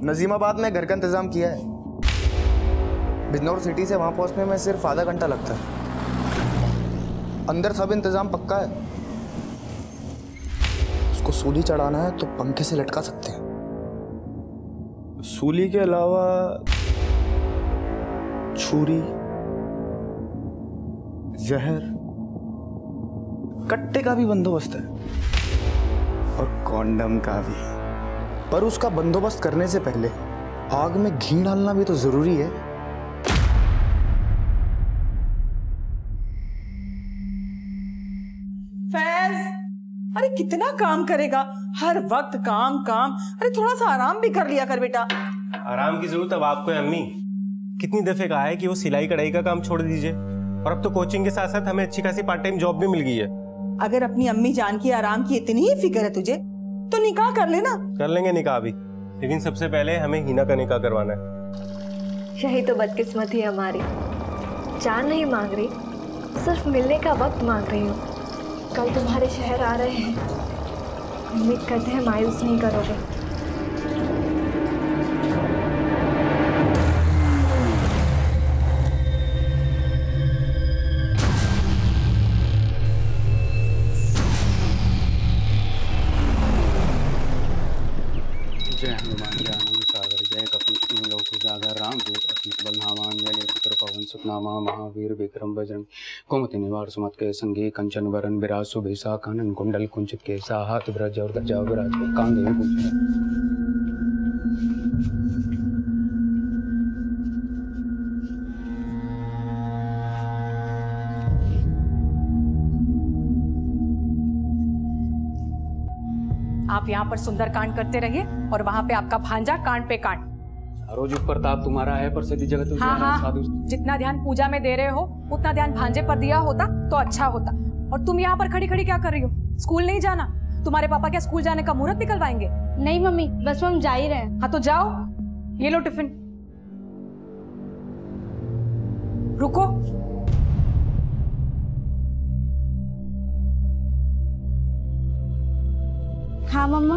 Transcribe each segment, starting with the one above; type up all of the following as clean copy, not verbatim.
नजीमाबाद में घर का इंतजाम किया है। बिजनौर सिटी से वहां पहुंचने में सिर्फ आधा घंटा लगता है। अंदर सब इंतजाम पक्का है। उसको सूली चढ़ाना है तो पंखे से लटका सकते हैं। सूली के अलावा छुरी, जहर, कट्टे का भी बंदोबस्त है और कॉन्डम का भी। पर उसका बंदोबस्त करने से पहले आग में घी डालना भी तो जरूरी है। फैज, अरे कितना काम करेगा, हर वक्त काम काम। अरे थोड़ा सा आराम भी कर लिया कर बेटा। आराम की जरूरत अब आपको है अम्मी। कितनी दफे कहा है कि वो सिलाई कढ़ाई का काम छोड़ दीजिए, और अब तो कोचिंग के साथ साथ हमें अच्छी खासी पार्ट टाइम जॉब भी मिल गई है। अगर अपनी अम्मी जान की आराम की इतनी ही फिक्र है तुझे तो निकाह कर लेना। कर लेंगे निकाह भी, लेकिन सबसे पहले हमें हिना का निकाह करवाना है। यही तो बदकिस्मती है हमारी। जान नहीं मांग रही, सिर्फ मिलने का वक्त मांग रही हूँ। कल तुम्हारे शहर आ रहे हैं, उम्मीद करते हैं मायूस नहीं करोगे। जय हनुमान ज्ञानम सागर जय कपि लोक उजागर राम दूत अतीत बल नामान जय पुत्र पवन सुतनामा महावीर विक्रम बजरंग कुमति निवार सुमत के संगी कंचन वरन विराज सुबेसा कानन कुंडल कुंचित केसा हाथ ब्रज और गजा विराज कांधे कुंचित। आप यहाँ पर सुंदरकांड करते रहिए और वहाँ पे आपका भांजा कांड पे कांड। रोज प्रताप तुम्हारा है, पर सदी जगत हाँ, जितना ध्यान पूजा में दे रहे हो उतना ध्यान भांजे पर दिया होता तो अच्छा होता। और तुम यहाँ पर खड़ी खड़ी क्या कर रही हो? स्कूल नहीं जाना? तुम्हारे पापा क्या स्कूल जाने का मुहूर्त निकलवाएंगे? नहीं मम्मी, बस हम जा ही रहे हैं। हाँ तो जाओ, ये लो टिफिन। रुको, हाँ मम्मा।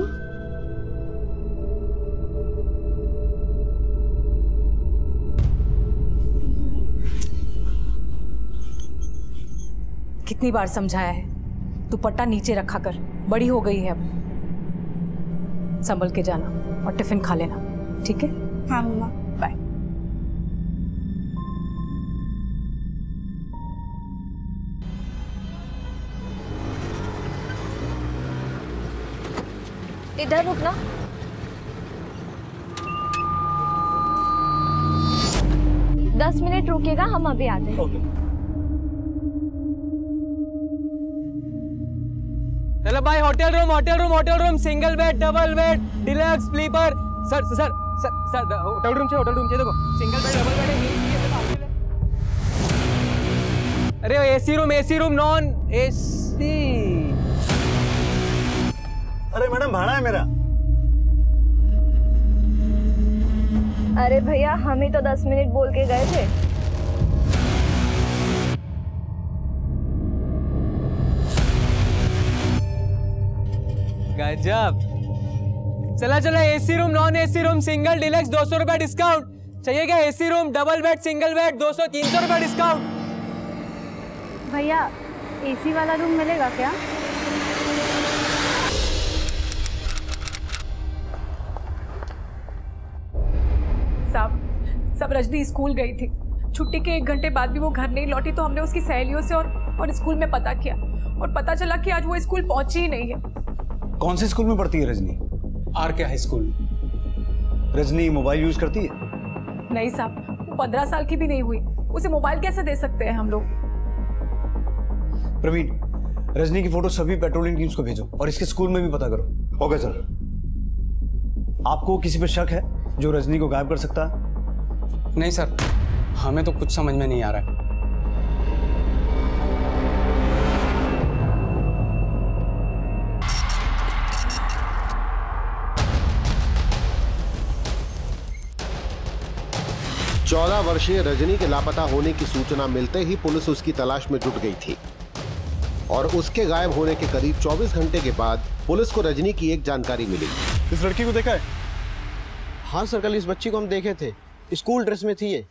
कितनी बार समझाया है, दुपट्टा नीचे रखा कर, बड़ी हो गई है अब। संभल के जाना और टिफिन खा लेना, ठीक है? हाँ मम्मा, बाय। इधर रुकना। दस मिनट रुकिएगा, हम अभी आते हैं। चलो भाई, hotel room, single bed, double bed, deluxe, sleeper. Sir sir sir sir hotel room चाहिए देखो, सिंगल बेड, डबल बेड है। अरे एसी रूम, नॉन एसी। अरे मैडम, भाड़ा है मेरा। अरे भैया, हम ही तो 10 मिनट बोल के गए थे। गजब। चला AC room, non AC room, single, deluxe 200 रुपए डिस्काउंट। चाहिए क्या? AC room, double bed, single bed 200-300 रुपए डिस्काउंट। भैया एसी वाला रूम मिलेगा क्या? सब रजनी स्कूल गई थी। छुट्टी के 1 घंटे बाद भी वो घर नहीं लौटी तो हमने उसकी सहेलियों से और स्कूल में पता किया और पता चला कि आज वो स्कूल पहुंची ही नहीं है। कौन से स्कूल में पढ़ती है Rajni? RK high school. Rajni mobile use करती है? नहीं साहब, वो 15 साल की भी नहीं हुई, उसे मोबाइल कैसे दे सकते हैं हम लोग? प्रवीण, रजनी की फोटो सभी पेट्रोलिंग टीम्स को भेजो और इसके स्कूल में भी पता करो। Okay sir. आपको किसी पे शक है जो रजनी को गायब कर सकता है? नहीं सर, हमें तो कुछ समझ में नहीं आ रहा है। चौदह वर्षीय रजनी के लापता होने की सूचना मिलते ही पुलिस उसकी तलाश में जुट गई थी और उसके गायब होने के करीब 24 घंटे के बाद पुलिस को रजनी की एक जानकारी मिली। इस लड़की को देखा है? हाँ सर, कल इस बच्ची को हम देखे थे, स्कूल ड्रेस में थी ये।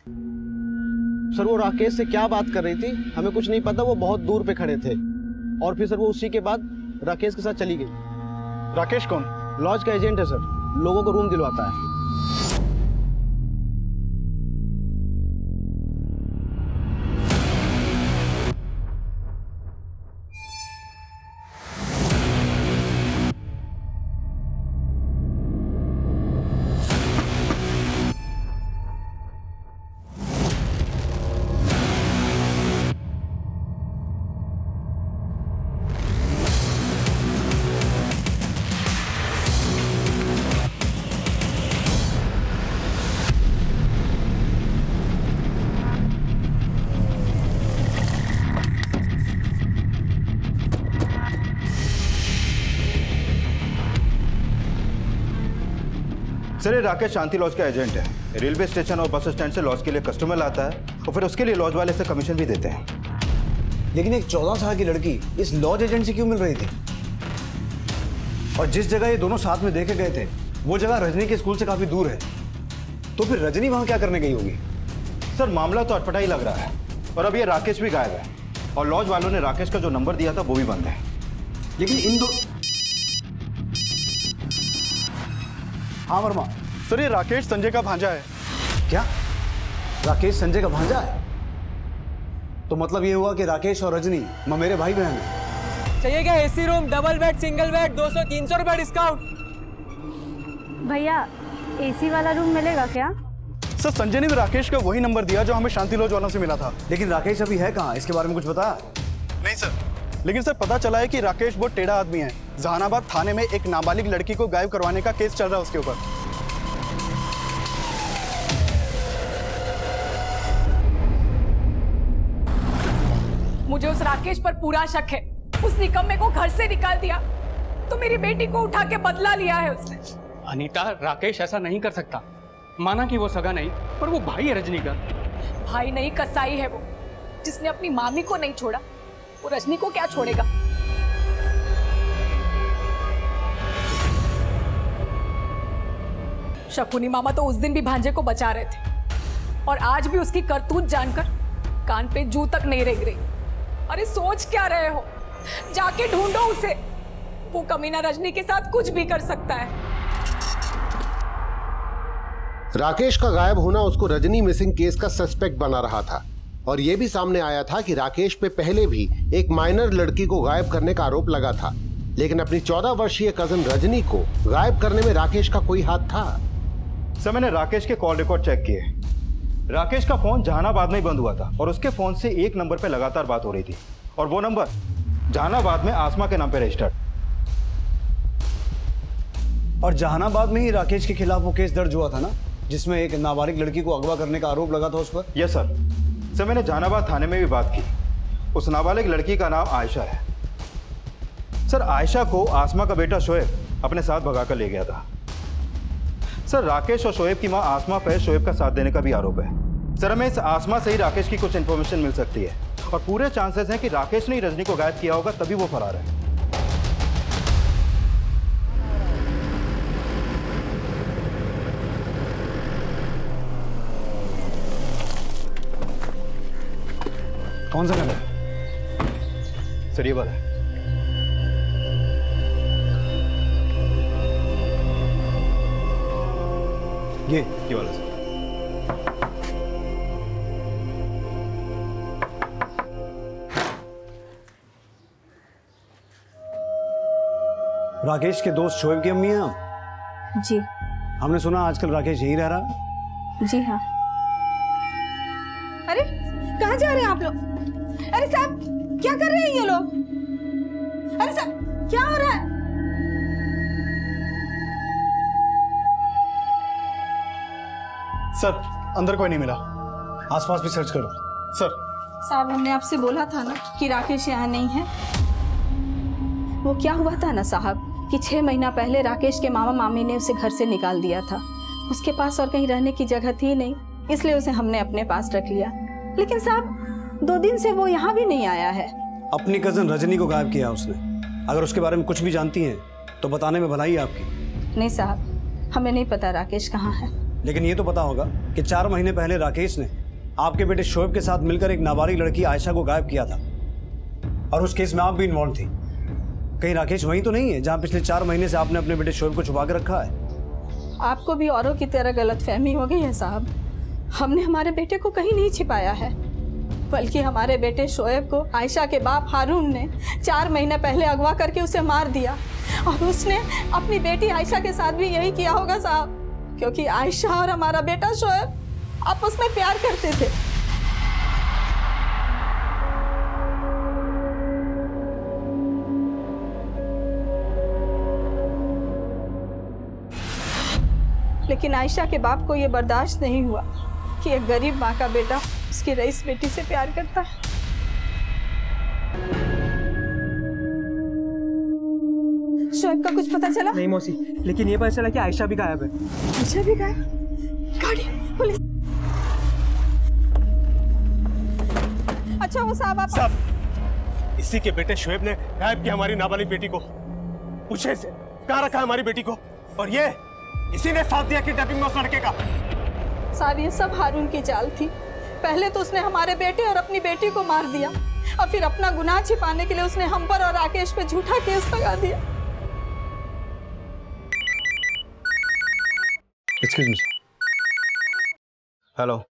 सर वो राकेश से क्या बात कर रही थी हमें कुछ नहीं पता, वो बहुत दूर पे खड़े थे और फिर सर वो उसी के बाद राकेश के साथ चली गई। राकेश कौन? लॉज का एजेंट है सर, लोगों को रूम दिलवाता है। सर ये राकेश शांति लॉज का एजेंट है। रेलवे स्टेशन और बस स्टैंड से लॉज के लिए कस्टमर लाता है और फिर उसके लिए लॉज वाले से कमीशन भी देते हैं। लेकिन एक 14 साल की लड़की इस लॉज एजेंट से क्यों मिल रही थी? और जिस जगह ये दोनों साथ में देखे गए थे वो जगह रजनी के स्कूल से काफी दूर है, तो फिर रजनी वहां क्या करने गई होगी? सर मामला तो अटपटा ही लग रहा है और अब ये राकेश भी गायब है और लॉज वालों ने राकेश का जो नंबर दिया था वो भी बंद है। लेकिन इन दो हाँ वर्मा। सर ये राकेश संजय का भांजा है। क्या? राकेश संजय का भांजा है? तो मतलब ये हुआ कि राकेश और रजनी मेरे भाई बहन हैं। चाहिए क्या AC room, double bed, single bed, 200-300 रुपए डिस्काउंट। भैया एसी वाला रूम मिलेगा क्या? सर संजय ने भी राकेश का वही नंबर दिया जो हमें शांति लॉज वालों से मिला था। लेकिन राकेश अभी है कहाँ, इसके बारे में कुछ बताया? नहीं सर, लेकिन सर पता चला है कि राकेश बहुत टेढ़ा आदमी है। जहानाबाद थाने में एक नाबालिग लड़की को गायब करवाने का केस चल रहा है उसके ऊपर। मुझे उस राकेश पर पूरा शक है। उस निकम्मे को घर से निकाल दिया तो मेरी बेटी को उठा के बदला लिया है उसने। अनीता, राकेश ऐसा नहीं कर सकता। माना कि वो सगा नहीं, पर वो भाई है रजनी का। भाई नहीं, कसाई है वो। जिसने अपनी मामी को नहीं छोड़ा वो रजनी को क्या छोड़ेगा? शकुनी मामा तो उस दिन भी भांजे को बचा रहे थे और आज भी उसकी करतूत जानकर कान पे जू तक नहीं रेंग रही। अरे सोच क्या रहे हो? जाके ढूंढो उसे। वो कमीना रजनी के साथ कुछ भी कर सकता है। राकेश का गायब होना उसको रजनी मिसिंग केस का सस्पेक्ट बना रहा था और यह भी सामने आया था कि राकेश पे पहले भी एक माइनर लड़की को गायब करने का आरोप लगा था, लेकिन अपनी 14 वर्षीय कजन रजनी को गायब करने में राकेश का कोई हाथ था। सर मैंने राकेश के कॉल रिकॉर्ड चेक किए। राकेश का फोन जहानाबाद में ही बंद हुआ था और उसके फोन से एक नंबर पे लगातार बात हो रही थी और वो नंबर जहानाबाद में आसमा के नाम पे रजिस्टर्ड। और जहानाबाद में ही राकेश के खिलाफ वो केस दर्ज हुआ था ना, जिसमें एक नाबालिग लड़की को अगवा करने का आरोप लगा था उस पर? Yes sir. सर मैंने जहानाबाद थाने में भी बात की। उस नाबालिग लड़की का नाम आयशा है। सर आयशा को आसमा का बेटा शोएब अपने साथ भगाकर ले गया था। सर राकेश और शोएब की मां आसमा पर शोएब का साथ देने का भी आरोप है। सर हमें इस आसमा से ही राकेश की कुछ इन्फॉर्मेशन मिल सकती है और पूरे चांसेस हैं कि राकेश ने ही रजनी को गायब किया होगा, तभी वो फरार है। कौन सा नंबर? सर ये वाला है। ये वाला सर। राकेश के दोस्त शोएब की अम्मी हैं आप? जी। हमने सुना आजकल राकेश यहीं रह रहा। जी हाँ। अरे कहाँ जा रहे हैं आप लोग? अरे साहब क्या कर रहे हैं ये लोग? अरे साहब क्या हो रहा है? सर अंदर कोई नहीं मिला। आसपास भी सर्च करो। सर साहब हमने आपसे बोला था ना कि राकेश यहाँ नहीं है। वो क्या हुआ था ना साहब कि 6 महीना पहले राकेश के मामा मामी ने उसे घर से निकाल दिया था। उसके पास और कहीं रहने की जगह थी नहीं, इसलिए उसे हमने अपने पास रख लिया। लेकिन साहब 2 दिन से वो यहाँ भी नहीं आया है। अपनी कजन रजनी को गायब किया उसने। अगर उसके बारे में कुछ भी जानती हैं तो बताने में भलाई है आपकी। नहीं साहब, हमें नहीं पता राकेश कहाँ है। लेकिन ये तो पता होगा कि 4 महीने पहले राकेश ने आपके बेटे शोएब के साथ मिलकर एक नाबालिग लड़की आयशा को गायब किया था, और उस केस में आप भी इन्वॉल्व थी। कहीं राकेश वही तो नहीं है जहां पिछले 4 महीने से आपने अपने बेटे शोएब को छुपा कर रखा है? आपको भी औरों की तरह गलतफहमी हो गई है साहब। हमने हमारे बेटे को कहीं नहीं छिपाया है, बल्कि हमारे बेटे शोएब को आयशा के बाप हारून ने 4 महीने पहले अगवा करके उसे मार दिया, और उसने अपनी बेटी आयशा के साथ भी यही किया होगा साहब, क्योंकि आयशा और हमारा बेटा शोएब आपस में प्यार करते थे। लेकिन आयशा के बाप को यह बर्दाश्त नहीं हुआ कि एक गरीब माँ का बेटा उसकी रईस बेटी से प्यार करता है। शोएब का कुछ पता चला? नहीं मौसी, लेकिन ये पता चला कि आयशा भी गायब है। आयशा भी गायब? गाड़ी, पुलिस। अच्छा वो साहब आप इसी के बेटे शोएब ने गायब किया हमारी नाबालिग बेटी को। पूछे से कहाँ रखा है हमारी बेटी को, और ये इसी ने साथ दिया किडनैपिंग में उस लड़के का। साहब ये सब हारून की चाल थी। पहले तो उसने हमारे बेटे और अपनी बेटी को मार दिया, और फिर अपना गुनाह छिपाने के लिए उसने हम पर और राकेश पे झूठा केस लगा दिया। Excuse me. हेलो।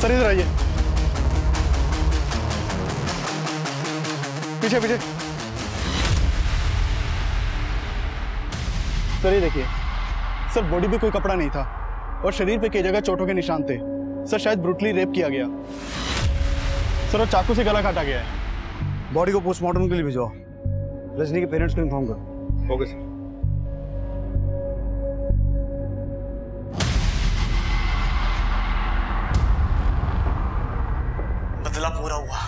सर इधर आइए, पीछे पीछे। सर ये देखिए, सर बॉडी पे कोई कपड़ा नहीं था, और शरीर पे कई जगह चोटों के निशान थे। सर शायद ब्रूटली रेप किया गया। सर और चाकू से गला काटा गया है। बॉडी को पोस्टमार्टम के लिए भिजवाओ। रजनी के पेरेंट्स को इन्फॉर्म करो। Okay sir. बदला पूरा हुआ।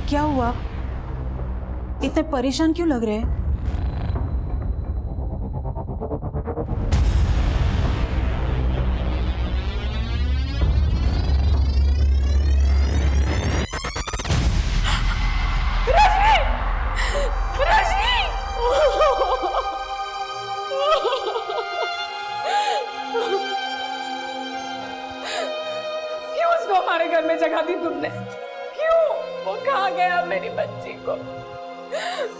क्या हुआ? इतने परेशान क्यों लग रहे हैं? क्यों उसको हमारे घर में जगह दी तुमने? क्यों? वो खा गया मेरी बच्ची को।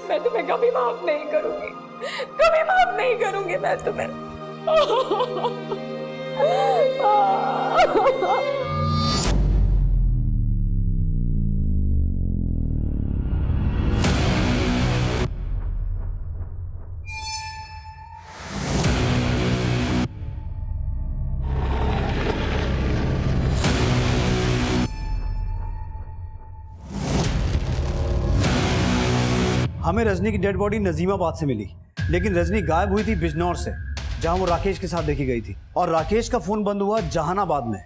मैं तुम्हें कभी माफ नहीं करूंगी, कभी माफ नहीं करूंगी मैं तुम्हें। हमें रजनी की डेड बॉडी नजीमाबाद से मिली, लेकिन रजनी गायब हुई थी बिजनौर से, जहां वो राकेश के साथ देखी गई थी। और राकेश का फोन बंद हुआ जहानाबाद में,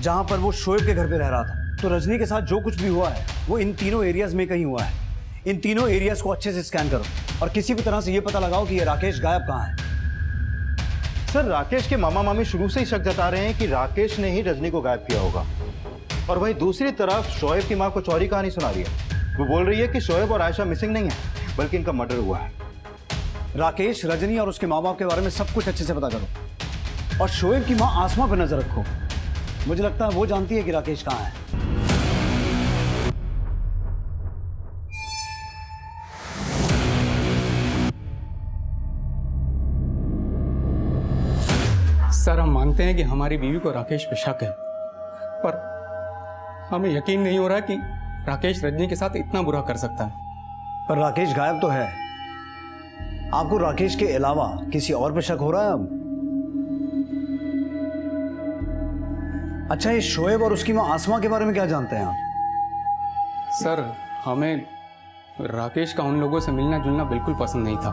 जहां पर वो शोएब के घर पे रह रहा था। तो रजनी के साथ जो कुछ भी हुआ है वो इन तीनों एरियाज में कहीं हुआ है। इन तीनों एरियाज को अच्छे से स्कैन करो और किसी भी तरह से ये पता लगाओ कि ये राकेश गायब कहाँ है। सर राकेश के मामा मामी शुरू से ही शक जता रहे हैं कि राकेश ने ही रजनी को गायब किया होगा, और वहीं दूसरी तरफ शोएब की मां को चौरी कहानी सुना रही है। वो बोल रही है कि शोएब और आयशा मिसिंग नहीं है, बल्कि इनका मर्डर हुआ है। राकेश, रजनी और उसके माँ बाप के बारे में सब कुछ अच्छे से पता करो, और शोएब की माँ आसमा पर नजर रखो। मुझे लगता है वो जानती है कि राकेश कहाँ है। सर हम मानते हैं कि हमारी बीवी को राकेश पे शक है, पर हमें यकीन नहीं हो रहा कि राकेश रजनी के साथ इतना बुरा कर सकता है। पर राकेश गायब तो है। आपको राकेश के अलावा किसी और पे शक हो रहा है अब? अच्छा, ये शोएब और उसकी मां आसमा के बारे में क्या जानते हैं आप? सर हमें राकेश का उन लोगों से मिलना जुलना बिल्कुल पसंद नहीं था।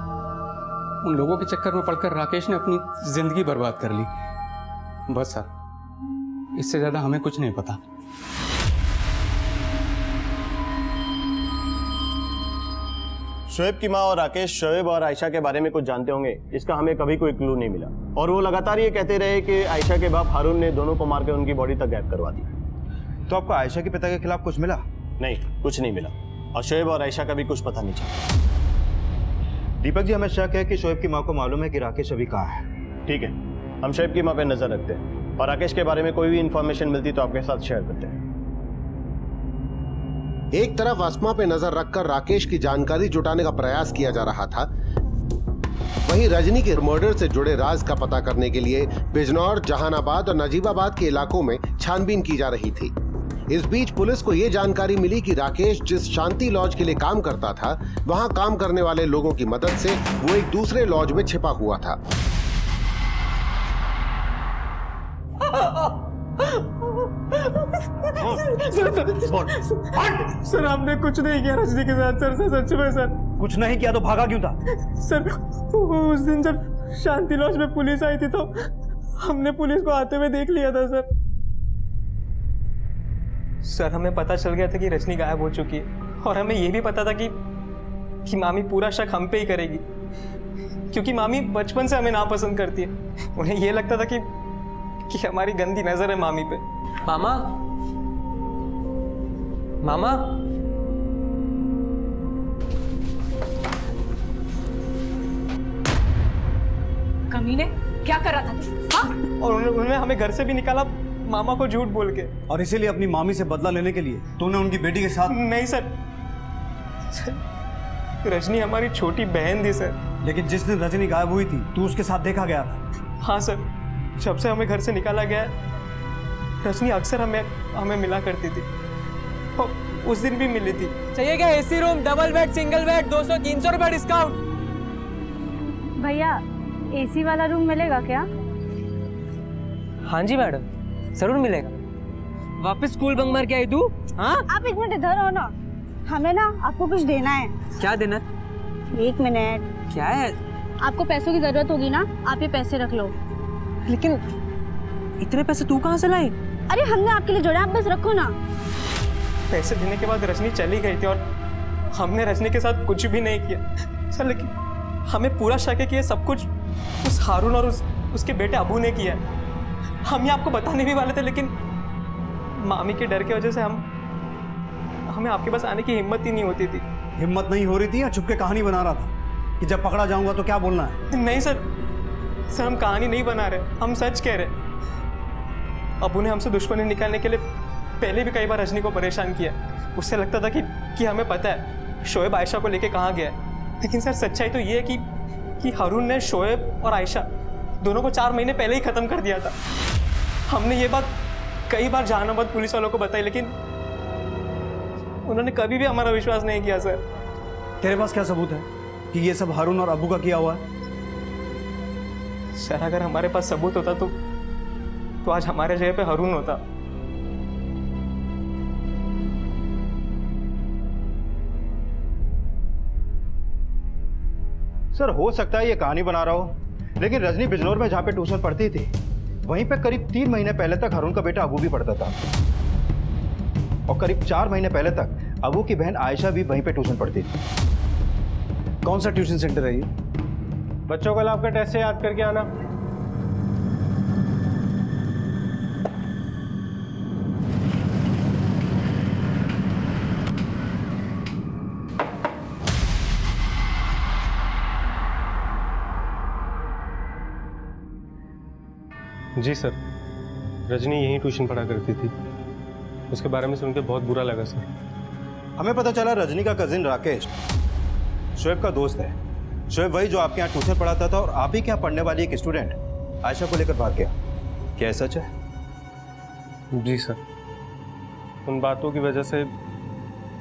उन लोगों के चक्कर में पड़कर राकेश ने अपनी जिंदगी बर्बाद कर ली। बस सर, इससे ज्यादा हमें कुछ नहीं पता। शोएब की माँ और राकेश शोएब और आयशा के बारे में कुछ जानते होंगे, इसका हमें कभी कोई क्लू नहीं मिला। और वो लगातार ये कहते रहे कि आयशा के बाप हारून ने दोनों को मार के उनकी बॉडी तक गायब करवा दी। तो आपको आयशा के पिता के खिलाफ कुछ मिला? नहीं, कुछ नहीं मिला। और शोएब और आयशा का भी कुछ पता नहीं चला। दीपक जी, हमें शक है कि शोएब की माँ को मालूम है कि राकेश अभी कहाँ है। ठीक है, हम शोएब की माँ पे नजर रखते हैं और राकेश के बारे में कोई भी इंफॉर्मेशन मिलती तो आपके साथ शेयर करते हैं। एक तरफ अस्मा पे नजर रखकर राकेश की जानकारी जुटाने का प्रयास किया जा रहा था, वहीं रजनी के मर्डर से जुड़े राज का पता करने के लिए बिजनौर, जहानाबाद और नजीबाबाद के इलाकों में छानबीन की जा रही थी। इस बीच पुलिस को यह जानकारी मिली कि राकेश जिस शांति लॉज के लिए काम करता था, वहां काम करने वाले लोगों की मदद से वो एक दूसरे लॉज में छिपा हुआ था। सर हमने कुछ नहीं किया रजनी के साथ सर, सच में सर। कुछ नहीं किया तो भागा क्यों था? सर उस दिन जब शांति लॉज में पुलिस आई थी तो हमने पुलिस को आते हुए देख लिया था सर। सर हमें पता चल गया था कि रजनी गायब हो चुकी है और हमें यह भी पता था कि मामी पूरा शक हम पे ही करेगी, क्योंकि मामी बचपन से हमें नापसंद करती है। उन्हें यह लगता था कि हमारी गंदी नजर है मामी पे। मामा, मामा, कमीने क्या कर रहा था तू? हाँ? और उन्होंने हमें घर से भी निकाला मामा को झूठ बोल के। और इसीलिए अपनी मामी से बदला लेने के लिए तूने उनकी बेटी के साथ? नहीं सर, रजनी हमारी छोटी बहन थी सर। लेकिन जिस दिन रजनी गायब हुई थी तू उसके साथ देखा गया था? हाँ सर, जब से हमें घर से निकाला गया रजनी अक्सर हमें मिला करती थी। उस दिन भी मिली थी। चाहिए क्या AC room, double bed, single bed, 200-300 रुपए डिस्काउंट? भैया एसी वाला रूम मिलेगा क्या? हाँ जी मैडम, जरूर मिलेगा। वापस स्कूल बंक मार के आई तू? हाँ? आप एक मिनट इधर हो ना, हमें ना आपको कुछ देना है। क्या देना? एक मिनट। क्या है? आपको पैसों की जरूरत होगी ना, आप ये पैसे रख लो। लेकिन इतने पैसे तू कहाँ से लाई? अरे हमने आपके लिए जोड़े, आप बस रखो ना। पैसे देने के बाद रजनी चली गई थी और हमने रजनी के साथ कुछ भी नहीं किया सर। लेकिन हमें पूरा शक है कि ये सब कुछ उस हारून और उसके बेटे अबू ने किया है। हम ये आपको बताने भी वाले थे, लेकिन मामी के डर की वजह से हमें आपके पास आने की हिम्मत ही नहीं होती थी। हिम्मत नहीं हो रही थी या चुपके कहानी बना रहा था कि जब पकड़ा जाऊंगा तो क्या बोलना है? नहीं सर, हम कहानी नहीं बना रहे, हम सच कह रहे। अबू ने हमसे दुश्मनी निकालने के लिए पहले भी कई बार रजनी को परेशान किया। उससे लगता था कि हमें पता है शोएब आयशा को लेके कहाँ गया है। लेकिन सर सच्चाई तो ये है कि हारून ने शोएब और आयशा दोनों को 4 महीने पहले ही खत्म कर दिया था। हमने ये बात कई बार जहानाबाद पुलिस वालों को बताई, लेकिन उन्होंने कभी भी हमारा विश्वास नहीं किया सर। तेरे पास क्या सबूत है कि ये सब हारून और अबू का किया हुआ है? सर अगर हमारे पास सबूत होता तो आज हमारे जगह पे हारून होता। सर हो सकता है ये कहानी बना रहा हो, लेकिन रजनी बिजनौर में जहां पे ट्यूशन पढ़ती थी वहीं पे करीब 3 महीने पहले तक हारून का बेटा अबू भी पढ़ता था, और करीब 4 महीने पहले तक अबू की बहन आयशा भी वहीं पे ट्यूशन पढ़ती थी। कौन सा ट्यूशन सेंटर है ये? बच्चों को आपका टेस्ट से याद करके आना। जी सर, रजनी यहीं ट्यूशन पढ़ा करती थी। उसके बारे में सुनकर बहुत बुरा लगा सर। हमें पता चला रजनी का कजिन राकेश शोएब का दोस्त है। शोएब वही जो आपके यहाँ ट्यूशन पढ़ाता था और आप ही के यहाँ पढ़ने वाली एक स्टूडेंट आयशा को लेकर भाग गया। क्या सच है? जी सर, उन बातों की वजह से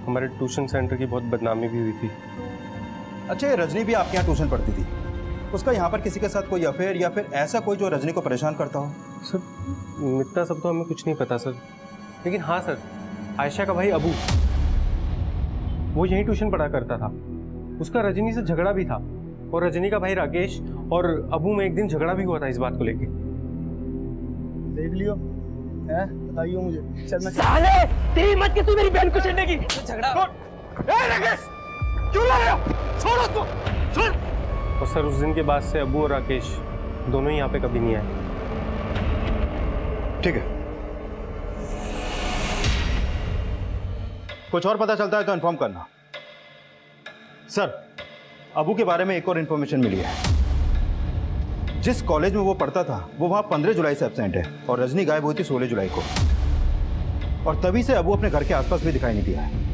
हमारे ट्यूशन सेंटर की बहुत बदनामी भी हुई थी। अच्छा, रजनी भी आपके यहाँ ट्यूशन पढ़ती थी, उसका यहाँ पर किसी के साथ कोई अफेयर या फिर ऐसा कोई जो रजनी को परेशान करता हो? सर इतना सब तो हमें कुछ नहीं पता सर, लेकिन हाँ सर, आयशा का भाई अबू वो यहीं ट्यूशन पढ़ा करता था। उसका रजनी से झगड़ा भी था और रजनी का भाई राकेश और अबू में एक दिन झगड़ा भी हुआ था इस बात को लेके। देख लियो, है बताइए मुझे। चल मैं साले तेरी हिम्मत कैसे मेरी बहन को छेड़ने की? झगड़ा राकेश क्यों ला रहे हो? छोड़ उसको, छोड़। और सर उस दिन के बाद से अबू और राकेश दोनों ही यहाँ पे कभी नहीं आए। ठीक है, कुछ और पता चलता है तो इन्फॉर्म करना। सर, अबू के बारे में एक और इन्फॉर्मेशन मिली है। जिस कॉलेज में वो पढ़ता था वो वहां 15 जुलाई से एब्सेंट है और रजनी गायब हुई थी 16 जुलाई को, और तभी से अबू अपने घर के आसपास भी दिखाई नहीं दिया है।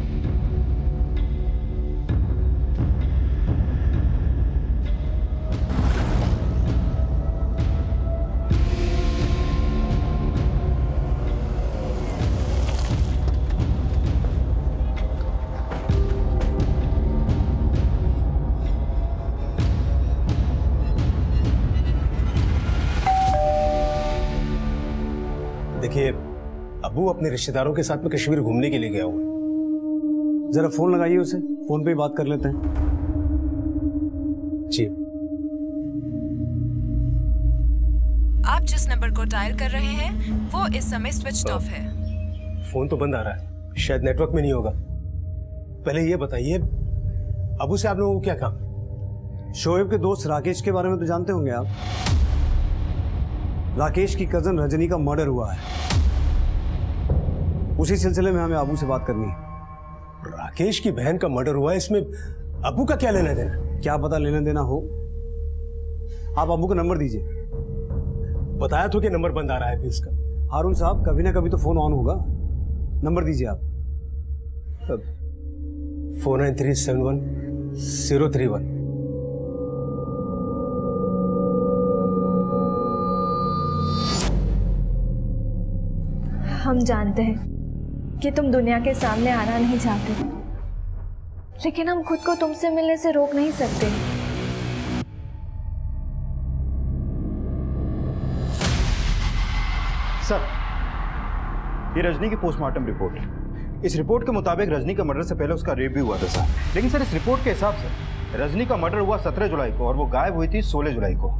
देखिए, अबू अपने रिश्तेदारों के साथ में कश्मीर घूमने के लिए गया हुआ है। जरा फोन लगाइए उसे, फोन पे ही बात कर लेते हैं। जी। आप जिस नंबर को डायल कर रहे हैं वो इस समय स्विच ऑफ है। फोन तो बंद आ रहा है, शायद नेटवर्क में नहीं होगा। पहले ये बताइए, अबू से आप लोगों को क्या काम? शोएब के दोस्त राकेश के बारे में तो जानते होंगे आप। राकेश की कजन रजनी का मर्डर हुआ है, उसी सिलसिले में हमें अबू से बात करनी है। राकेश की बहन का मर्डर हुआ है, इसमें अबू का क्या लेना देना? क्या पता लेना देना हो। आप अबू का नंबर दीजिए। बताया तो कि नंबर बंद आ रहा है इसका। हारून साहब, कभी ना कभी तो फोन ऑन होगा। नंबर दीजिए आप। 49371031। हम जानते हैं कि तुम दुनिया के सामने आना नहीं चाहते, लेकिन हम खुद को तुमसे मिलने से रोक नहीं सकते। सर, ये रजनी की पोस्टमार्टम रिपोर्ट है। इस रिपोर्ट के मुताबिक रजनी का मर्डर से पहले उसका रेप भी हुआ था सर। लेकिन सर, इस रिपोर्ट के हिसाब से रजनी का मर्डर हुआ 17 जुलाई को और वो गायब हुई थी 16 जुलाई को।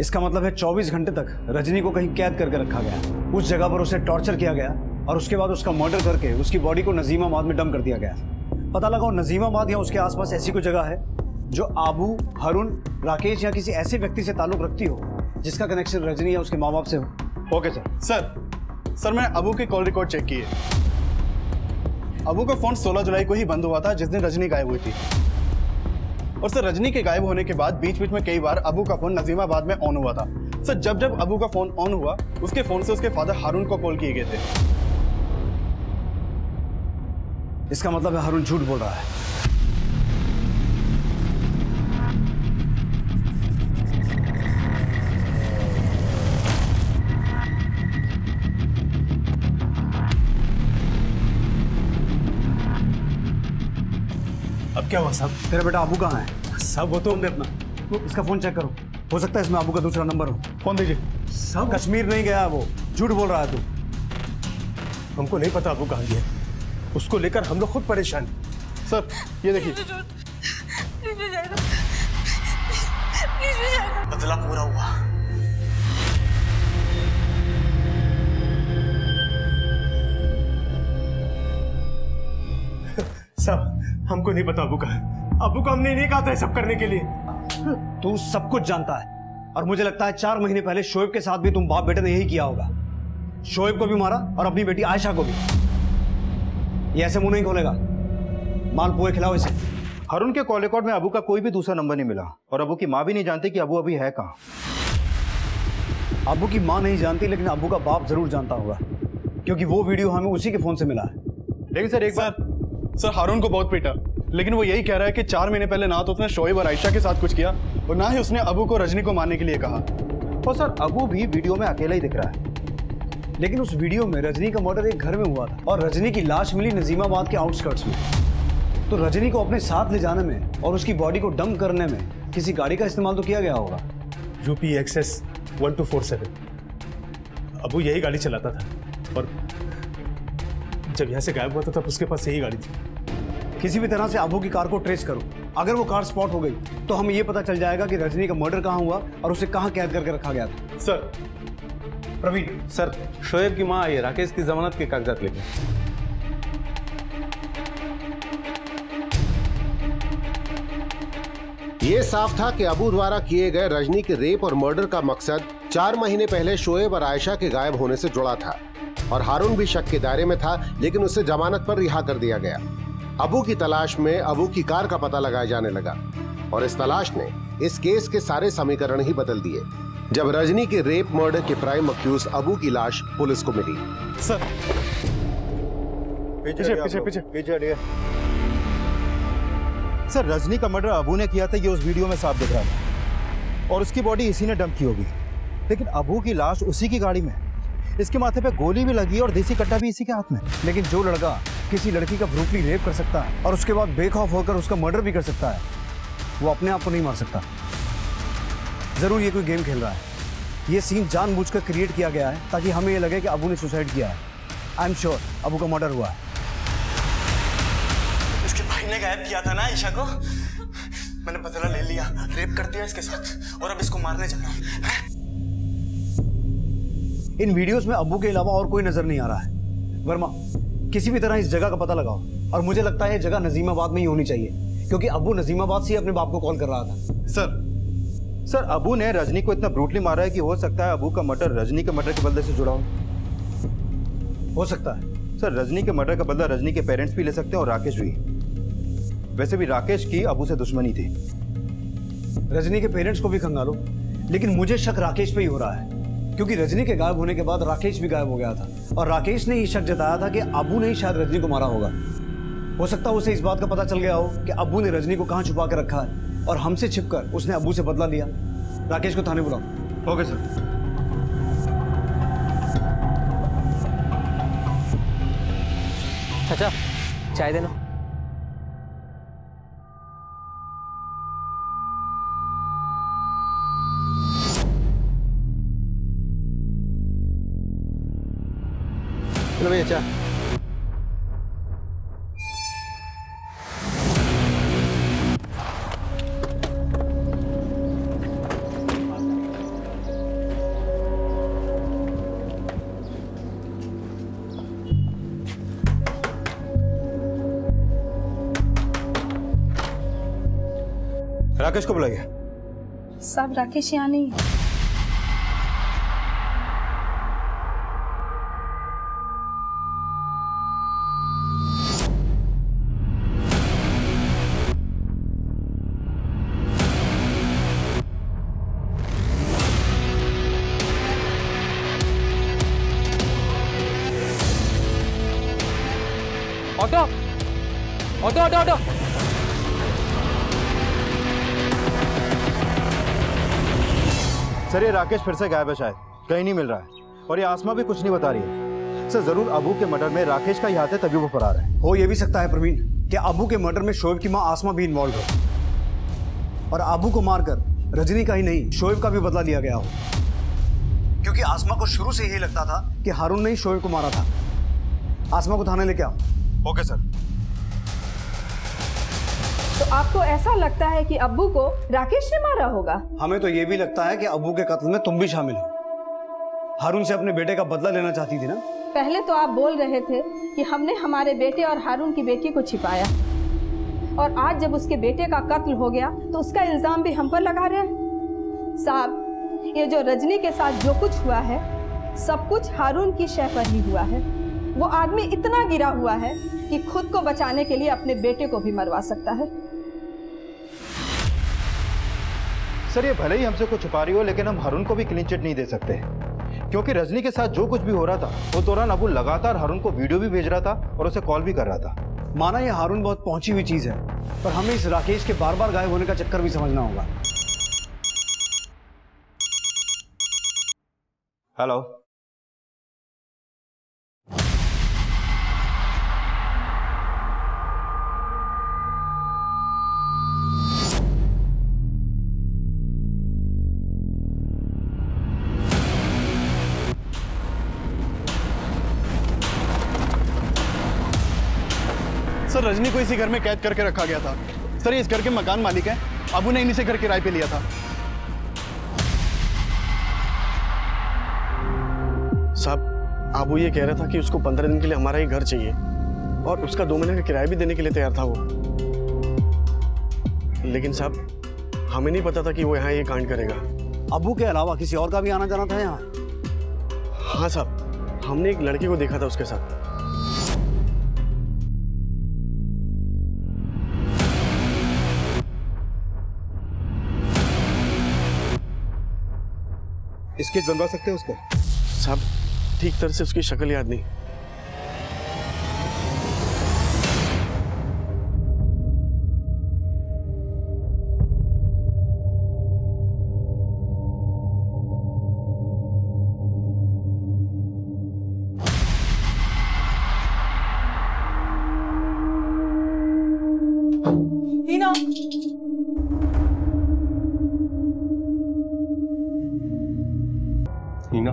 इसका मतलब है 24 घंटे तक रजनी को कहीं कैद करके रखा गया, उस जगह पर उसे टॉर्चर किया गया और उसके बाद उसका मर्डर करके उसकी बॉडी को नजीमाबाद में डंप कर दिया गया। पता लगा नजीमाबाद या उसके आसपास ऐसी कोई जगह है जो आबू, हरुण, राकेश या किसी ऐसे व्यक्ति से ताल्लुक रखती हो जिसका कनेक्शन रजनी या उसके माँ बाप से हो। ओके सर, मैंने अबू के कॉल रिकॉर्ड चेक किए। अबू का फोन 16 जुलाई को ही बंद हुआ था, जिस दिन रजनी गायब हुई थी। और सर, रजनी के गायब होने के बाद बीच बीच में कई बार अबू का फोन नजीमाबाद में ऑन हुआ था। सर, जब अबू का फोन ऑन हुआ, उसके फोन से उसके फादर हारून को कॉल किए गए थे। इसका मतलब है हारून झूठ बोल रहा है। अब क्या हुआ साहब? तेरा बेटा अबू कहाँ है? साहब वो तो अपना इसका फोन चेक करो, हो सकता है इसमें अबू का दूसरा नंबर हो। फोन दीजिए। साहब, कश्मीर नहीं गया वो, झूठ बोल रहा है तू। हमको नहीं पता अबू कहाँ गया, उसको लेकर हम लोग खुद परेशान। सर, ये देखिए, बदला पूरा हुआ। साहब, हमको नहीं पता अबू कहाँ है। अबू को हमने नहीं कहा था सब करने के लिए। तू सब कुछ जानता है और मुझे लगता है 4 महीने पहले शोएब के साथ भी तुम बाप बेटे ने यही किया होगा। शोएब को भी मारा और अपनी बेटी आयशा को भी। ये ऐसे मुंह नहीं खोलेगा। मालपुए खिलाओ इसे। हारून के कॉल रिकॉर्ड में अबू का कोई भी दूसरा नंबर नहीं मिला और अबू की माँ भी नहीं जानती कि अबू अभी है कहाँ। अबू की माँ नहीं जानती, लेकिन अबू का बाप जरूर जानता होगा, क्योंकि वो वीडियो हमें उसी के फोन से मिला है। लेकिन सर, एक बार सर, हारून को बहुत पीटा, लेकिन वो यही कह रहा है कि 4 महीने पहले ना तो उसने शोएब और आयशा के साथ कुछ किया और ना ही उसने अबू को रजनी को मारने के लिए कहा। और सर, अबू भी वीडियो में अकेला ही दिख रहा है। लेकिन उस वीडियो में रजनी का मर्डर एक घर में हुआ था और रजनी की लाश मिली नजीमाबाद के आउटस्कर्ट्स में। तो रजनी को अपने साथ ले जाने में और उसकी बॉडी को डंप करने में किसी गाड़ी का इस्तेमाल तो किया गया होगा। UP access 1247। अबू यही गाड़ी चलाता था और जब यहाँ से गायब हुआ था तब उसके पास यही गाड़ी थी। किसी भी तरह से अबू की कार को ट्रेस करो अगर वो कार स्पॉट हो गई तो हमें ये पता चल जाएगा कि रजनी का मर्डर कहाँ हुआ और उसे कहाँ कैद करके रखा गया था। सर प्रवीण सर, शोएब की माँ आई है राकेश की जमानत के कागजात लेके। ये साफ था कि अबू द्वारा किए गए रजनी के रेप और मर्डर का मकसद 4 महीने पहले शोएब और आयशा के गायब होने से जुड़ा था और हारून भी शक के दायरे में था, लेकिन उसे जमानत पर रिहा कर दिया गया। अबू की तलाश में अबू की कार का पता लगाया जाने लगा और इस तलाश ने इस केस के सारे समीकरण ही बदल दिए जब रजनी के रेप मर्डर के प्राइम अक्यूज अबू की लाश पुलिस को मिली। सर पीछे सर, रजनी का मर्डर अबू ने किया था, ये उस वीडियो में साफ दिख रहा था और उसकी बॉडी इसी ने डंप की होगी, लेकिन अबू की लाश उसी की गाड़ी में, इसके माथे पे गोली भी लगी और देसी कट्टा भी इसी के हाथ में। लेकिन जो लड़का किसी लड़की का ब्रूटली रेप कर सकता है और उसके बाद बेखौफ होकर उसका मर्डर भी कर सकता है, वो अपने आप को नहीं मार सकता। जरूर ये कोई गेम खेल रहा है। ये सीन जानबूझकर क्रिएट किया गया है ताकि हमें ये लगे कि अबू ने सुसाइड किया है। आई एम श्योर अबू का मर्डर हुआ है। इसके भाई ने गायब किया था ना आयशा को, मैंने बदला ले लिया, रेप कर दिया इसके साथ और अब इसको मारने जा रहा हूं। इन वीडियोस में अब्बू के अलावा और कोई नजर नहीं आ रहा है। वर्मा, किसी भी तरह इस जगह का पता लगाओ और मुझे लगता है ये जगह नजीमाबाद में ही होनी चाहिए क्योंकि अब्बू नजीमाबाद से ही अपने बाप को कॉल कर रहा था। सर अबू ने रजनी को इतना ब्रूटली मारा है कि हो सकता है अबू का मर्डर रजनी के मर्डर के बदले से जुड़ा हो सकता है। सर रजनी के मर्डर का बदला रजनी के पेरेंट्स भी ले सकते हैं और राकेश भी। वैसे भी राकेश की अबू से दुश्मनी थी। रजनी के पेरेंट्स को भी खंगालो, लेकिन मुझे शक राकेश पे ही हो रहा है क्योंकि रजनी के गायब होने के बाद राकेश भी गायब हो गया था और राकेश ने ये शक जताया था कि अबू ने ही शायद रजनी को मारा होगा। हो सकता है उसे इस बात का पता चल गया हो कि अबू ने रजनी को कहां छुपा के रखा है और हमसे छिपकर उसने अबू से बदला लिया। राकेश को थाने बुलाओ। Okay sir. चाचा चाय देना। चलो भैया चाय। राकेश को बुलाइए। साहब राकेश यहाँ नहीं है। Auto auto auto auto. Sir ये राकेश फिर से गायब है, शायद कहीं नहीं मिल रहा है और ये आसमा भी कुछ नहीं बता रही है। सर जरूर अबू के मर्डर में राकेश का ही हाथ है, तभी वो फरार है। हो ये भी सकता है प्रवीण कि अबू के मर्डर में शोएब की मां आसमा भी इन्वॉल्व हो और अबू को मारकर रजनी का ही नहीं शोएब का भी बदला लिया गया हो क्योंकि आसमा को शुरू से यही लगता था कि हारून ने ही शोएब को मारा था। आसमा को थाने लेके आओ। Okay sir. तो आपको ऐसा लगता है कि अब्बू को राकेश ने मारा होगा? हमें तो ये भी लगता है कि अब्बू के कत्ल में तुम भी शामिल हो। हारून से अपने बेटे का बदला लेना चाहती थी ना? पहले तो आप बोल रहे थे कि हमने हमारे बेटे और हारून की बेटी को छिपाया और आज जब उसके बेटे का कत्ल हो गया तो उसका इल्जाम भी हम पर लगा रहे हैं। साहब ये जो रजनी के साथ जो कुछ हुआ है सब कुछ हारून की शय पर ही हुआ है। वो आदमी इतना गिरा हुआ है कि खुद को बचाने के लिए अपने बेटे को भी मरवा सकता है। सर ये भले ही हमसे कुछ छुपा रही हो लेकिन हम हारून को भी क्लीन चिट नहीं दे सकते क्योंकि रजनी के साथ जो कुछ भी हो रहा था उस दौरान अबू लगातार हारून को वीडियो भी भेज रहा था और उसे कॉल भी कर रहा था। माना ये हारून बहुत पहुंची हुई चीज है पर हमें इस राकेश के बार बार गायब होने का चक्कर भी समझना होगा। हेलो सर रजनी को इसी घर में कैद करके रखा गया था। सर ये इस घर के मकान मालिक हैं, अबू ने इन्हीं से घर किराए पे लिया था। साहब अबू ये कह रहा था कि उसको 15 दिन के लिए हमारा ही घर चाहिए और उसका 2 महीने का किराया भी देने के लिए तैयार था वो। लेकिन साहब हमें नहीं पता था कि वो यहाँ ये कांड करेगा। अबू के अलावा किसी और का भी आना जाना था यहाँ? हाँ साहब, हमने एक लड़के को देखा था उसके साथ। स्केच बनवा सकते हैं उसका? साहब ठीक तरह से उसकी शक्ल याद नहीं। हिना, हिना,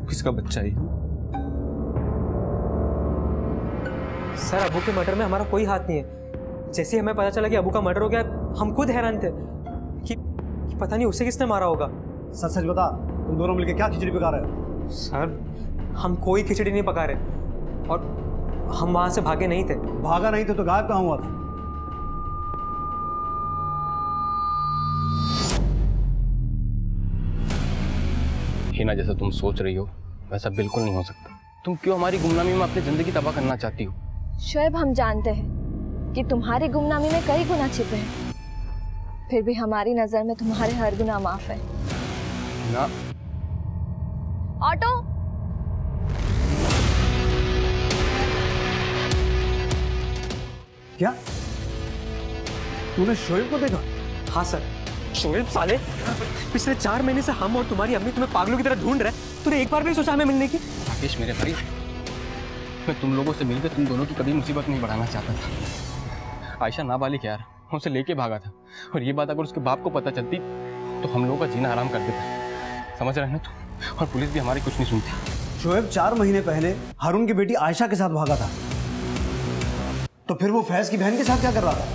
किसका बच्चा है? सर अबू के मर्डर में हमारा कोई हाथ नहीं है। जैसे ही हमें पता चला कि अबू का मर्डर हो गया, हम खुद हैरान थे कि पता नहीं उसे किसने मारा होगा। सच सच बता, तुम दोनों मिलकर क्या खिचड़ी पका रहे हो? सर हम कोई खिचड़ी नहीं पका रहे और हम वहां से भागे नहीं थे। भागा नहीं थे तो गायब कहाँ हुआ था? हिना जैसा तुम सोच रही हो वैसा बिल्कुल नहीं हो सकता। तुम क्यों हमारी गुमनामी में अपनी जिंदगी तबाह करना चाहती हो? शोएब हम जानते हैं कि तुम्हारी गुमनामी में कई गुनाह छिपे हैं, फिर भी हमारी नजर में तुम्हारे हर गुनाह माफ है। ना ऑटो, क्या तूने शोएब को देखा? हाँ सर। शोएब साले, पिछले 4 महीने से हम और तुम्हारी अम्मी तुम्हें पागलों की तरह ढूंढ रहे हैं। तूने एक बार भी सोचा हमें मिलने की? राकेश मेरे भाई, मैं तुम लोगों से मिलकर तुम दोनों की कभी मुसीबत नहीं बढ़ाना चाहता था। आयशा नाबालिग यार, उसे लेके भागा था और ये बात अगर उसके बाप को पता चलती तो हम लोगों का जीना आराम कर देता। समझ रहे हैं ना तुम? और पुलिस भी हमारी कुछ नहीं सुनती। शोएब 4 महीने पहले हारून की बेटी आयशा के साथ भागा था, तो फिर वो फैज की बहन के साथ क्या कर रहा था?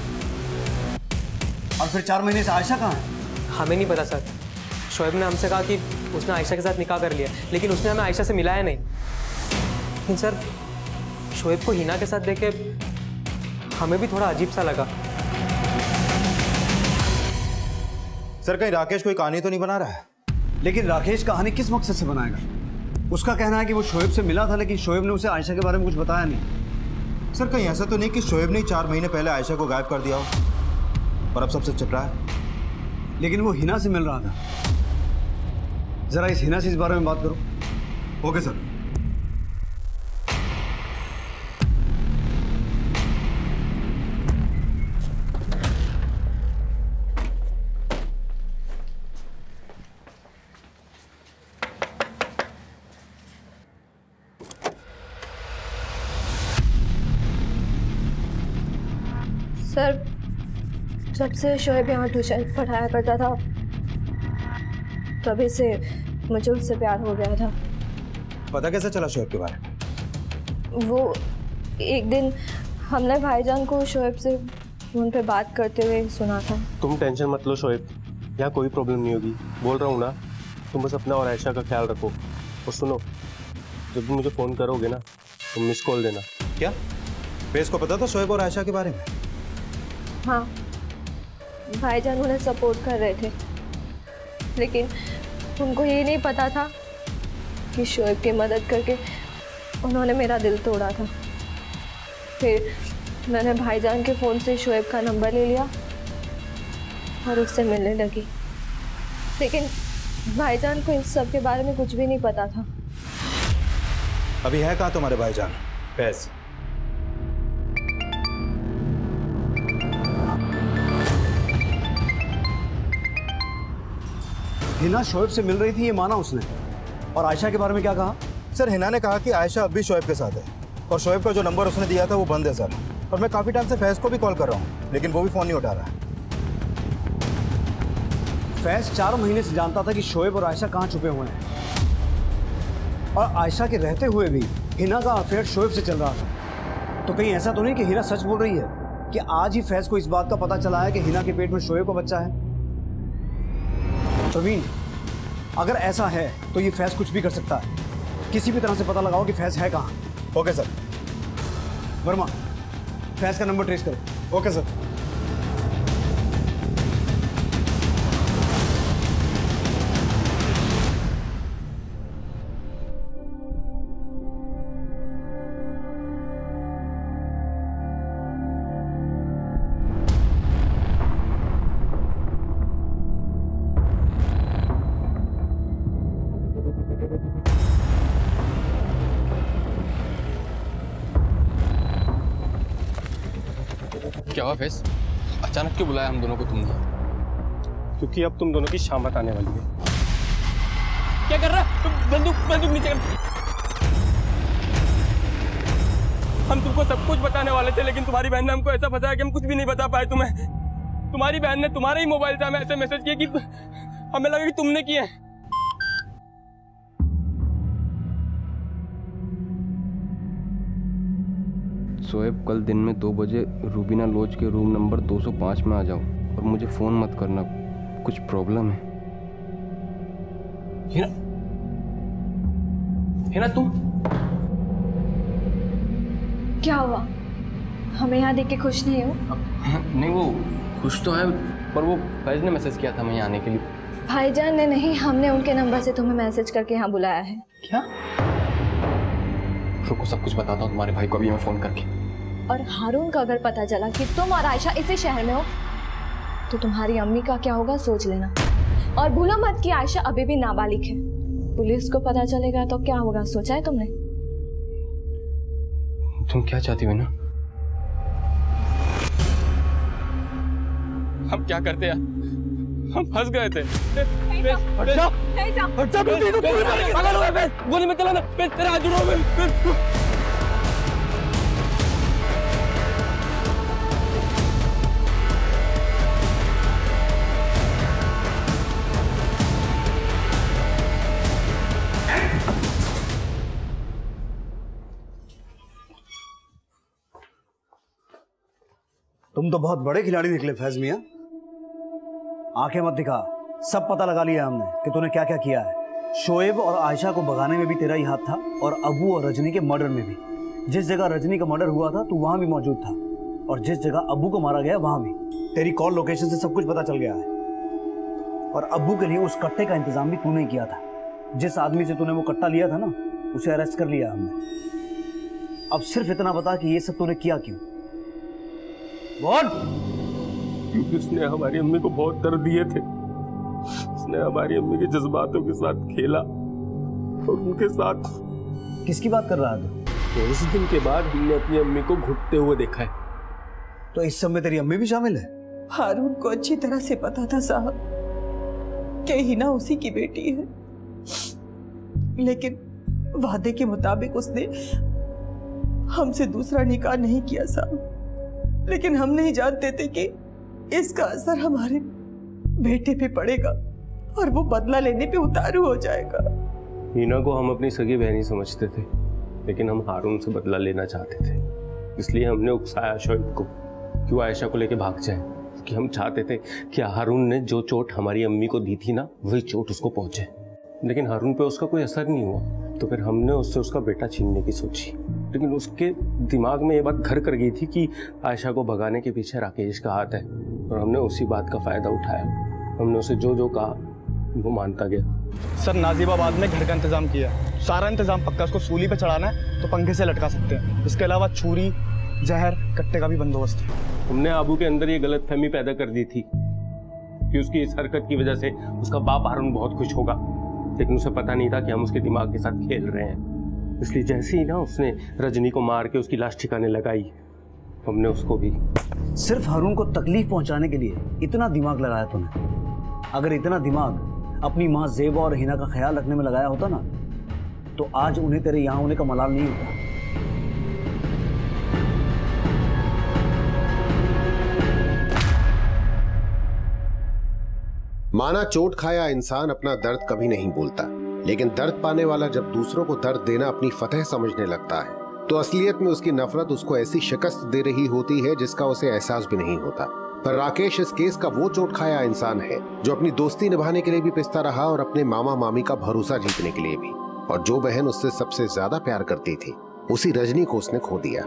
और फिर 4 महीने से आयशा कहाँ है? हमें नहीं पता सर। शोएब ने हमसे कहा कि उसने आयशा के साथ निकाह कर लिया, लेकिन उसने हमें आयशा से मिलाया नहीं। लेकिन सर शोएब को हिना के साथ देखे हमें भी थोड़ा अजीब सा लगा। सर कहीं राकेश कोई कहानी तो नहीं बना रहा है? लेकिन राकेश कहानी किस मकसद से बनाएगा? उसका कहना है कि वो शोएब से मिला था, लेकिन शोएब ने उसे आयशा के बारे में कुछ बताया नहीं। सर कहीं ऐसा तो नहीं कि शोएब ने 4 महीने पहले आयशा को गायब कर दिया हो और अब सबसे चट रहा है? लेकिन वो हिना से मिल रहा था। जरा इस हिना से इस बारे में बात करो। Okay sir. सर जब से शोएब यहाँ ट्यूशन पढ़ाया करता था तभी से मुझे उससे प्यार हो गया था। पता कैसे चला शोएब के बारे में? वो एक दिन हमने भाईजान को शोएब से फोन पे बात करते हुए सुना था। तुम टेंशन मत लो शोएब, यहाँ कोई प्रॉब्लम नहीं होगी। बोल रहा हूँ ना, तुम बस अपना और आयशा का ख्याल रखो। और सुनो, जब भी मुझे फ़ोन करोगे ना तो मिस कॉल देना। क्या फेस को पता था शोएब और आयशा के बारे में? हाँ, भाईजान उन्हें सपोर्ट कर रहे थे, लेकिन उनको ये नहीं पता था कि शोएब की मदद करके उन्होंने मेरा दिल तोड़ा था। फिर मैंने भाईजान के फ़ोन से शोएब का नंबर ले लिया और उससे मिलने लगी, लेकिन भाईजान को इन सब के बारे में कुछ भी नहीं पता था। अभी है कहाँ तुम्हारे भाईजान? फैज हिना शोएब से मिल रही थी, ये माना उसने। और आयशा के बारे में क्या कहा? सर हिना ने कहा कि आयशा अब भी शोएब के साथ है और शोएब का जो नंबर उसने दिया था वो बंद है सर। और मैं काफ़ी टाइम से फैज को भी कॉल कर रहा हूँ, लेकिन वो भी फ़ोन नहीं उठा रहा है। फैज 4 महीने से जानता था कि शोएब और आयशा कहाँ छुपे हुए हैं, और आयशा के रहते हुए भी हिना का अफेयर शोएब से चल रहा था। तो कहीं ऐसा तो नहीं कि हिना सच बोल रही है कि आज ही फैज को इस बात का पता चला है कि हिना के पेट में शोएब का बच्चा है? प्रवीण, अगर ऐसा है तो ये फैज कुछ भी कर सकता है। किसी भी तरह से पता लगाओ कि फैज है कहाँ। Okay sir. वर्मा, फैज का नंबर ट्रेस करो। Okay sir. क्या हुआ फैज? अचानक क्यों बुलाया हम दोनों को तुमने? क्योंकि अब तुम दोनों की शामत आने वाली है। क्या कर रहा है? बंदूक नीचे कर। हम तुमको सब कुछ बताने वाले थे, लेकिन तुम्हारी बहन ने हमको ऐसा फंसाया कि हम कुछ भी नहीं बता पाए तुम्हें। तुम्हारी बहन ने तुम्हारे ही मोबाइल से हमें ऐसे मैसेज किए कि हमें लगा कि तुमने किए। शोएब, कल दिन में 2 बजे रूबीना लॉज के रूम नंबर 205 में आ जाओ और मुझे फोन मत करना, कुछ प्रॉब्लम है। हिना तुम क्या हुआ? हमें यहाँ देख के खुश नहीं हो? नहीं, वो खुश तो है, पर वो फैज ने मैसेज किया था मैं यहाँ आने के लिए। भाईजान ने नहीं, हमने उनके नंबर से तुम्हें मैसेज करके यहाँ बुलाया है। क्या? रुको, सब कुछ बताता हूँ तुम्हारे भाई को अभी मैं फोन करके। और हारून का अगर पता चला कि तुम और आयशा इसी शहर में हो तो तुम्हारी अम्मी का क्या होगा सोच लेना। और भूलो मत कि आयशा अभी भी नाबालिग है। पुलिस को पता चलेगा तो क्या होगा, सोचा है तुमने? तुम क्या चाहती हो ना? हम क्या करते हैं? हम फंस गए थे। गोली में चलाना, तेरा हाथ जुड़ो। तुम तो बहुत बड़े खिलाड़ी निकले फैज मियां। आंखें मत दिखा, सब पता लगा लिया हमने कि तूने क्या क्या किया है। शोएब और आयशा को भगाने में भी तेरा ही हाथ था और अबू और रजनी के मर्डर में भी। जिस जगह रजनी का मर्डर हुआ था तू वहां भी मौजूद था और जिस जगह अबू को मारा गया वहां भी। तेरी कॉल लोकेशन से सब कुछ पता चल गया है। और अबू के लिए उस कट्टे का इंतजाम भी तूने किया था। जिस आदमी से तूने वो कट्टा लिया था ना, उसे अरेस्ट कर लिया हमने। अब सिर्फ इतना बता कि ये सब तूने किया क्यों? बोल। क्योंकि उसने हमारी अम्मी को बहुत दर्द दिए थे। उसने हमारी अम्मी के जज्बातों के साथ खेला और उनके साथ। किसकी बात कर रहा है तू? उस दिन के बाद हमने अपनी अम्मी को घुटते हुए देखा है। तो इस सब में तेरी अम्मी भी शामिल है? हारून को अच्छी तरह से पता था साहब कि हिना उसी की बेटी है, लेकिन वादे के मुताबिक उसने हमसे दूसरा निकाह नहीं किया साहब। लेकिन हम नहीं जानते थे कि इसका असर हमारे बेटे पे पड़ेगा और वो बदला लेने पे उतारू हो जाएगा। हिना को हम अपनी सगी बहनी समझते थे, लेकिन हम हारून से बदला लेना चाहते थे। इसलिए हमने उकसाया शोएब को कि वो आयशा को लेके भाग जाए, कि हम चाहते थे कि हारून ने जो चोट हमारी अम्मी को दी थी ना, वही चोट उसको पहुंचे। लेकिन हारून पे उसका कोई असर नहीं हुआ, तो फिर हमने उससे उसका बेटा छीनने की सोची। लेकिन उसके दिमाग में ये बात घर कर गई थी कि आयशा को भगाने के पीछे राकेश का हाथ है, और हमने उसी बात का फायदा उठाया। हमने उसे जो जो कहा वो मानता गया। सर, नाजिबाबाद में घर का इंतजाम किया, सारा इंतजाम पक्का। उसको सूली पे चढ़ाना है तो पंखे से लटका सकते हैं। इसके अलावा छुरी, जहर, कट्टे का भी बंदोबस्त है। हमने आबू के अंदर ये गलतफहमी पैदा कर दी थी कि उसकी इस हरकत की वजह से उसका बाप हारून बहुत खुश होगा, लेकिन उसे पता नहीं था कि हम उसके दिमाग के साथ खेल रहे हैं। इसलिए जैसे ही ना उसने रजनी को मार के उसकी लाश ठिकाने लगाई, हमने उसको भी। सिर्फ हारून को तकलीफ पहुंचाने के लिए इतना दिमाग लगाया तूने। अगर इतना दिमाग अपनी माँ ज़ेबा और हिना का ख्याल रखने में लगाया होता ना, तो आज उन्हें तेरे यहाँ होने का मलाल नहीं होता। माना चोट खाया इंसान अपना दर्द कभी नहीं भूलता, लेकिन दर्द पाने वाला जब दूसरों को दर्द देना अपनी फतह समझने लगता है तो असलियत में उसकी नफरत उसको ऐसी शिकस्त दे रही होती है जिसका उसे एहसास भी नहीं होता। पर राकेश इस केस का वो चोट खाया इंसान है जो अपनी दोस्ती निभाने के लिए भी पिसता रहा और अपने मामा मामी का भरोसा जीतने के लिए भी। और जो बहन उससे सबसे ज्यादा प्यार करती थी, उसी रजनी को उसने खो दिया।